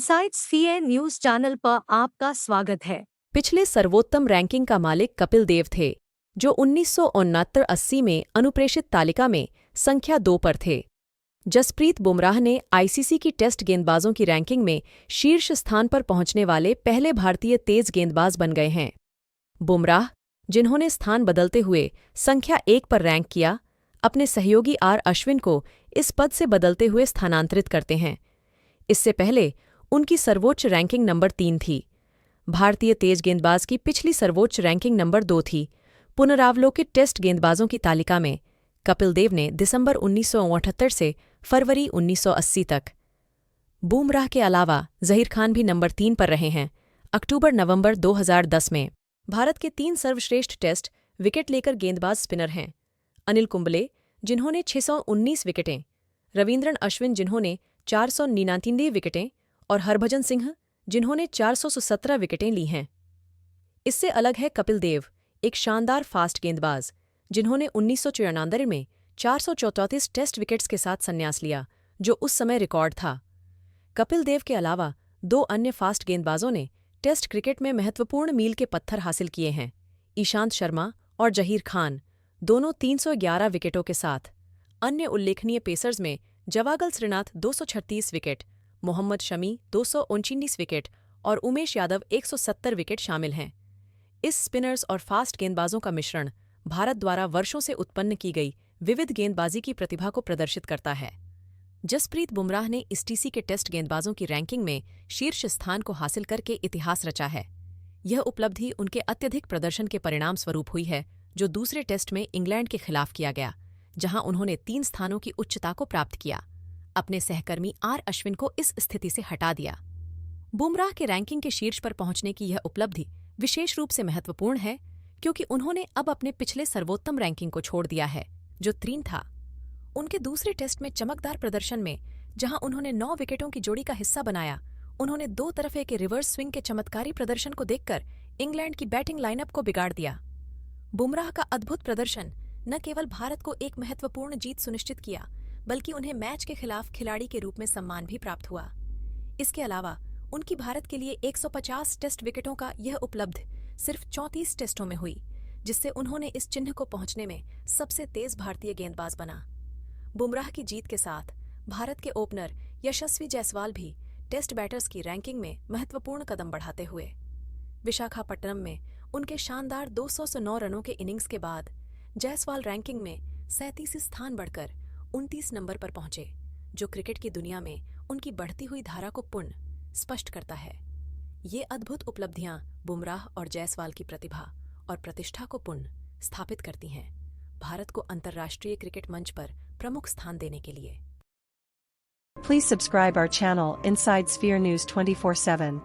Inside sphere news channel पर आपका स्वागत है। पिछले सर्वोत्तम रैंकिंग का मालिक कपिल देव थे, जो 1969-80 में अनुप्रेषित तालिका में संख्या 2 पर थे। जसप्रीत बुमराह ने आईसीसी की टेस्ट गेंदबाजों की रैंकिंग में शीर्ष स्थान पर पहुंचने वाले पहले भारतीय तेज गेंदबाज बन गए हैं। बुमराह, जिन्होंने स्थान बदलते हुए संख्या 1 पर रैंक किया, अपने सहयोगी आर अश्विन को इस पद से बदलते हुए स्थानांतरित करते हैं। इससे पहले उनकी सर्वोच्च रैंकिंग नंबर 3 थी। भारतीय तेज गेंदबाज की पिछली सर्वोच्च रैंकिंग नंबर 2 थी। पुनरावलोकित टेस्ट गेंदबाजों की तालिका में कपिल देव ने दिसंबर 1978 से फरवरी 1980 तक। बुमराह के अलावा जहीर खान भी नंबर 3 पर रहे हैं। अक्टूबर-नवंबर 2010 में भारत के 3 सर्वश्रेष्ठ टेस्ट विकेट लेकर गेंदबाज स्पिनर हैं। अनिल कुंबले, जिन्होंने 619 विकेटें, रविंद्रन अश्विन, जिन्होंने 499 विकेटें, और हरभजन सिंह, जिन्होंने 417 विकेटें ली हैं। इससे अलग है कपिल देव, एक शानदार फास्ट गेंदबाज, जिन्होंने 1994 में 434 टेस्ट विकेट्स के साथ संन्यास लिया, जो उस समय रिकॉर्ड था। कपिल देव के अलावा 2 अन्य फास्ट गेंदबाजों ने टेस्ट क्रिकेट में महत्वपूर्ण मील के पत्थर हासिल किए हैं। ईशांत शर्मा और जहीर खान, दोनों 311 विकेटों के साथ। अन्य उल्लेखनीय पेसर्स में जवागल श्रीनाथ 236 विकेट, मोहम्मद शमी 219 विकेट और उमेश यादव 170 विकेट शामिल हैं। इस स्पिनर्स और फास्ट गेंदबाजों का मिश्रण भारत द्वारा वर्षों से उत्पन्न की गई विविध गेंदबाजी की प्रतिभा को प्रदर्शित करता है। जसप्रीत बुमराह ने इस टीसी के टेस्ट गेंदबाजों की रैंकिंग में शीर्ष स्थान को हासिल करके इतिहास रचा है। यह उपलब्धि उनके अत्यधिक प्रदर्शन के परिणाम स्वरूप हुई है, जो दूसरे टेस्ट में इंग्लैंड के खिलाफ किया गया, जहां उन्होंने 3 स्थानों की उच्चता को प्राप्त किया। अपने सहकर्मी आर अश्विन को इस स्थिति से हटा दिया। बुमराह के रैंकिंग के शीर्ष पर पहुंचने की यह उपलब्धि विशेष रूप से महत्वपूर्ण है, क्योंकि उन्होंने अब अपने पिछले सर्वोत्तम रैंकिंग को छोड़ दिया है, जो 3 था। उनके दूसरे टेस्ट में चमकदार प्रदर्शन में, जहां उन्होंने 9 विकेटों की जोड़ी का हिस्सा बनाया, उन्होंने 2 तरफे के रिवर्स स्विंग के चमत्कारी प्रदर्शन को देखकर इंग्लैंड की बैटिंग लाइनअप को बिगाड़ दिया। बुमराह का अद्भुत प्रदर्शन न केवल भारत को एक महत्वपूर्ण जीत सुनिश्चित किया, बल्कि उन्हें मैच के खिलाफ खिलाड़ी के रूप में सम्मान भी प्राप्त हुआ। इसके अलावा उनकी भारत के लिए 150 टेस्ट विकेटों का यह उपलब्धि सिर्फ 34 टेस्टों में हुई, जिससे उन्होंने इस चिन्ह को पहुंचने में सबसे तेज भारतीय गेंदबाज बना। बुमराह की जीत के साथ भारत के ओपनर यशस्वी जायसवाल भी टेस्ट बैटर्स की रैंकिंग में महत्वपूर्ण कदम बढ़ाते हुए। विशाखापट्टनम में उनके शानदार 209 रनों के इनिंग्स के बाद जायसवाल रैंकिंग में 37 स्थान बढ़कर 29 नंबर पर पहुंचे, जो क्रिकेट की दुनिया में उनकी बढ़ती हुई धारा को पुनः स्पष्ट करता है। ये अद्भुत उपलब्धियां बुमराह और जायसवाल की प्रतिभा और प्रतिष्ठा को पुनः स्थापित करती हैं, भारत को अंतर्राष्ट्रीय क्रिकेट मंच पर प्रमुख स्थान देने के लिए। Please subscribe our channel Inside Sphere News 24/7.